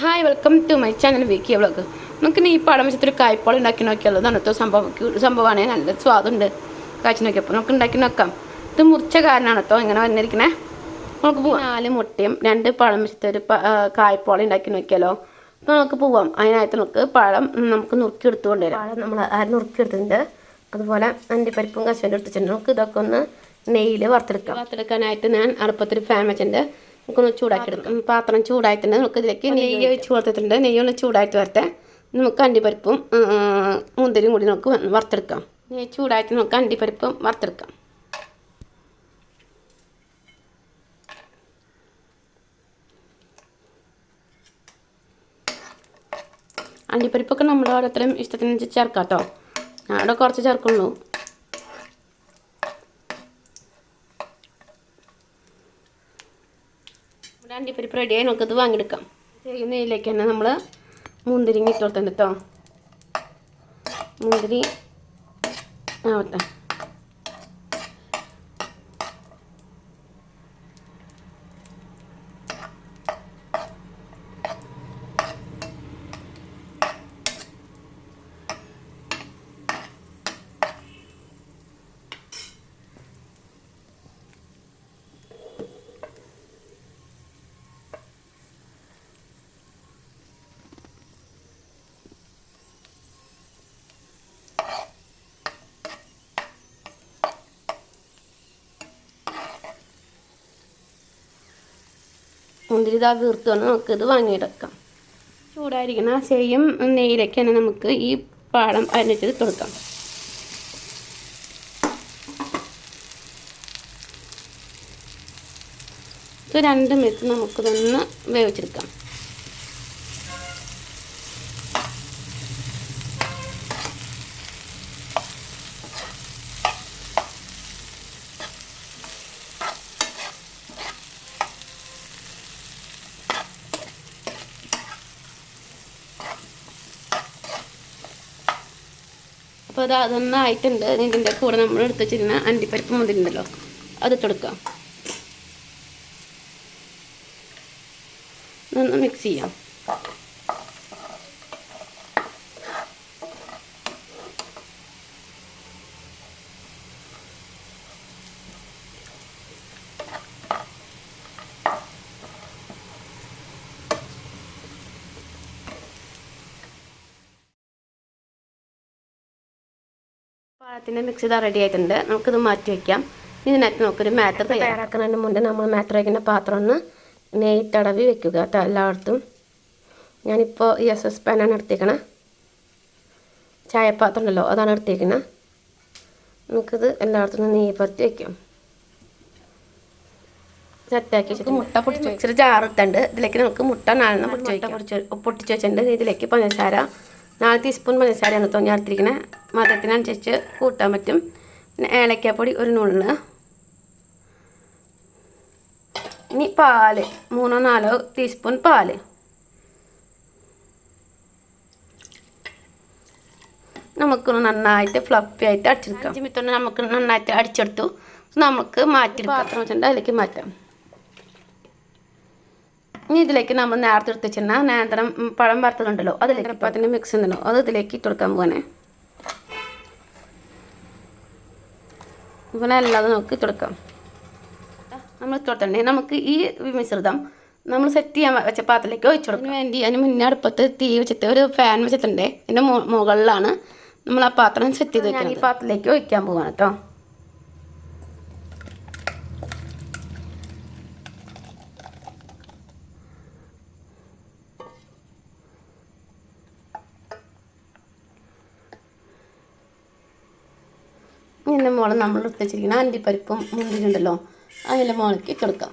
Hi welcome to my channel Vicky vlog. നമുക്ക് ഈ പഴം വെച്ചിട്ടൊരു കായ്പോള ഉണ്ടാക്കി നോക്കിയാലോ. തണുത്ത സംഭവമാണ്, നല്ല സ്വാദുണ്ട്. കാച്ചി നോക്കിയപ്പോൾ നമുക്ക് ഉണ്ടാക്കി നോക്കാം. ഇത് മുറിച്ച കാരണമാണ് കേട്ടോ ഇങ്ങനെ വന്നിരിക്കണേ. നമുക്ക് 4 മുട്ടയും 2 പഴം വെച്ചിട്ടൊരു കായ്പോള ഉണ്ടാക്കി നോക്കിയാലോ. അപ്പോൾ നമുക്ക് പോവാം. അതിനായിട്ട് നമുക്ക് പഴം നുറുക്കി എടുത്തുകൊണ്ട് വരാം. പഴം നമ്മൾ നുറുക്കി എടുത്തിട്ടുണ്ട്. അതുപോലെ അണ്ടിപ്പരിപ്പും കശുവണ്ടി എടുത്തിട്ടുണ്ട്. നമുക്ക് ഇതൊക്കെ ഒന്ന് നെയ്യിൽ വറുത്തെടുക്കാനായിട്ട് ഞാൻ അടുപ്പത്തൊരു ഫാൻ വെച്ചിട്ടുണ്ട്. നമുക്കൊന്ന് ചൂടാക്കി എടുക്കാം. പാത്രം ചൂടായിട്ടുണ്ട്. നമുക്ക് ഇതിലേക്ക് നെയ്യ് ഒഴിച്ച് കൊടുത്തിട്ടുണ്ട്. നെയ്യൊന്ന് ചൂടായിട്ട് വരട്ടെ. നമുക്ക് അണ്ടിപ്പരിപ്പും മുന്തിരിയും കൂടി നമുക്ക് വറുത്തെടുക്കാം. നെയ്യ് ചൂടായിട്ട് നമുക്ക് അണ്ടിപ്പരിപ്പും വറുത്തെടുക്കാം. അണ്ടിപ്പരിപ്പൊക്കെ നമ്മുടെ ഓരോരുത്തരും ഇഷ്ടത്തിനനുസരിച്ച് ചേർക്കാം കേട്ടോ. ഞാൻ അവിടെ കുറച്ച് ചേർക്കുള്ളൂ. അണ്ടിപ്പരിപ്പ് റെഡിയായി നമുക്കത് വാങ്ങിയെടുക്കാം. നെയ്യിലേക്ക് തന്നെ നമ്മൾ മുന്തിരി ഇട്ട് കൊടുത്തിട്ടുണ്ട് കേട്ടോ. മുന്തിരി ആവട്ടെ. മുന്തിരി ഇതാ വീർത്തുകൊണ്ട് നമുക്കിത് വാങ്ങിയെടുക്കാം. ചൂടായിരിക്കണം. സെയിം നെയ്യിലേക്ക് തന്നെ നമുക്ക് ഈ പഴം അരിഞ്ഞിട്ട് കൊടുക്കാം. ഇത് 2 മിനിറ്റ് നമുക്കിതൊന്ന് വേവിച്ചെടുക്കാം. അപ്പോൾ അതൊന്നായിട്ടുണ്ട്. ഇതിൻ്റെ കൂടെ നമ്മൾ എടുത്ത് വെച്ചിരുന്ന അണ്ടിപ്പരിപ്പ് മുന്തിരിണ്ടല്ലോ, അത് ഇട്ടെടുക്കാം. ഇതൊന്ന് മിക്സ് ചെയ്യാം. പഴത്തിൻ്റെ മിക്സ് ഇതാ റെഡി ആയിട്ടുണ്ട്. നമുക്കിത് മാറ്റി വയ്ക്കാം. ഇതിനകത്ത് നമുക്കൊരു മാറ്റർ തയ്യാറാക്കുന്നതിന് മുന്നേ നമ്മൾ മാറ്റർ വയ്ക്കുന്ന പാത്രം ഒന്ന് നെയ്യ് തടവി വെക്കുക എല്ലായിടത്തും. ഞാനിപ്പോൾ SS പാനാണ് എടുത്തേക്കണേ. ചായപാത്രം ഉണ്ടല്ലോ, അതാണ് എടുത്തേക്കുന്നത്. നമുക്കിത് എല്ലായിടത്തും നെയ്യ് പരത്തി വയ്ക്കാം. സെറ്റാക്കി വെച്ചിട്ട് മുട്ട പൊട്ടിച്ച് വെച്ചിട്ട് ജാറിട്ടുണ്ട്. ഇതിലേക്ക് നമുക്ക് മുട്ട 4 പൊട്ടിച്ച് വെച്ചിട്ടുണ്ട്. ഇതിലേക്ക് പഞ്ചസാര 4 ടീസ്പൂൺ പഞ്ചസാരയാണ് തോന്നിയെടുത്തിരിക്കണേ. മധുരത്തിനനുസരിച്ച് കൂട്ടാൻ പറ്റും. പിന്നെ ഏലക്കാപ്പൊടി 1 നുള്ള്. ഇനി പാല് 3-4 ടീസ്പൂൺ പാല്. നമുക്കൊന്ന് നന്നായിട്ട് ഫ്ലഫി ആയിട്ട് അടിച്ചെടുക്കാം. 5 മിനിറ്റ് നമുക്ക് നന്നായിട്ട് അടിച്ചെടുത്തു. നമുക്ക് മാറ്റി പാത്രം വെച്ചിട്ടുണ്ട്, അതിലേക്ക് മാറ്റാം. ഇനി ഇതിലേക്ക് നമ്മൾ നേരത്തെ എടുത്ത് വെച്ചിരുന്ന നേന്ത്രം പഴം വറുത്തതുണ്ടല്ലോ, അതിലേക്ക് ഇപ്പോൾ അതിൻ്റെ മിക്സ് ഉണ്ടല്ലോ, അത് ഇതിലേക്ക് ഇട്ട് കൊടുക്കാൻ പോകാനേ. ഇങ്ങനെ അല്ലാതെ നമുക്ക് ഇട്ട് കൊടുക്കാം. നമ്മൾ ഇട്ട് കൊടുത്തിട്ടുണ്ടെങ്കിൽ നമുക്ക് ഈ മിശ്രിതം നമ്മൾ സെറ്റ് ചെയ്യാൻ വെച്ച പാത്രത്തിലേക്ക് ഒഴിച്ചു കൊടുക്കാൻ വേണ്ടി അതിന് മുന്നേ അടുപ്പത്ത് തീ വെച്ചിട്ട് ഒരു ഫാൻ വെച്ചിട്ടുണ്ട്. അതിൻ്റെ മുകളിലാണ് നമ്മൾ ആ പാത്രം സെറ്റ് ചെയ്ത് വെക്കുന്നത്. ഈ പാത്രത്തിലേക്ക് ഒഴിക്കാൻ പോവാണ് കേട്ടോ. ഇതിൻ്റെ മുകളിൽ നമ്മൾ എടുത്ത് വെച്ചിരിക്കുന്ന അണ്ടിപ്പരിപ്പും മുന്തിരി ഉണ്ടല്ലോ, അതിൻ്റെ മുകളിലേക്ക് ഇട്ടെടുക്കാം.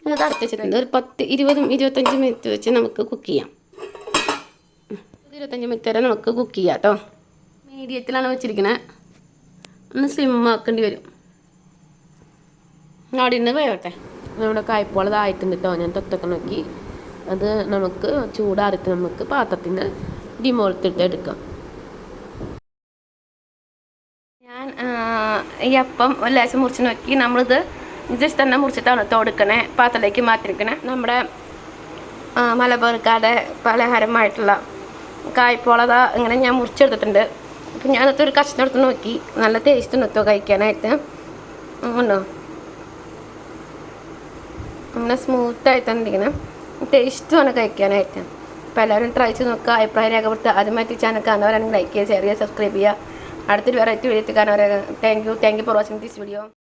അത് അടച്ച് വെച്ചിട്ടുണ്ട്. ഒരു 10-20-25 മിനിറ്റ് വെച്ച് നമുക്ക് കുക്ക് ചെയ്യാം. 25 മിനിറ്റ് വരെ നമുക്ക് കുക്ക് ചെയ്യാം കേട്ടോ. മീഡിയത്തിലാണ് വെച്ചിരിക്കുന്നത്. ഒന്ന് സ്ലിം ആക്കേണ്ടി വരും. അവിടെ നിന്ന് വേവട്ടെ. നമ്മുടെ കായ്പോള ഇതായിട്ടുണ്ട് കേട്ടോ. ഞാൻ തൊട്ടൊക്കെ നോക്കി. അത് നമുക്ക് ചൂടാറിയിട്ട് നമുക്ക് പാത്രത്തിൻ്റെ ഡിമോൾത്തിട്ട് എടുക്കാം. ഈ അപ്പം ഒരു ലേശം മുറിച്ച് നോക്കി നമ്മളിത് ജസ്റ്റ് തന്നെ മുറിച്ചിട്ടാണ് കൊടുക്കണേ, പാത്രത്തിലേക്ക് മാറ്റിയിരിക്കണേ. നമ്മുടെ മലബാർക്കാരുടെ പലഹാരമായിട്ടുള്ള കായ്പോളത ഇങ്ങനെ ഞാൻ മുറിച്ചെടുത്തിട്ടുണ്ട്. അപ്പം ഞാനത്തെ ഒരു കഷ്ണം എടുത്ത് നോക്കി, നല്ല ടേസ്റ്റ് ഉണ്ടോ കഴിക്കാനായിട്ട്. ഉണ്ടോ അങ്ങനെ സ്മൂത്തായിട്ടാണ് ഇരിക്കണം, ടേസ്റ്റുമാണ് കഴിക്കാനായിട്ട്. അപ്പോൾ എല്ലാവരും ട്രൈ ചെയ്ത് നോക്കുക, അഭിപ്രായം രേഖപ്പെടുത്തുക. ആദ്യമായിട്ട് ചാനൽ കാണുന്നവരാണെങ്കിൽ ലൈക്ക് ചെയ്യുക, ഷെയർ ചെയ്യുക, സബ്സ്ക്രൈബ് ചെയ്യുക. അടുത്തൊരു വെറൈറ്റി വീഡിയോ കാണുന്നവരെ thank you for watching this video.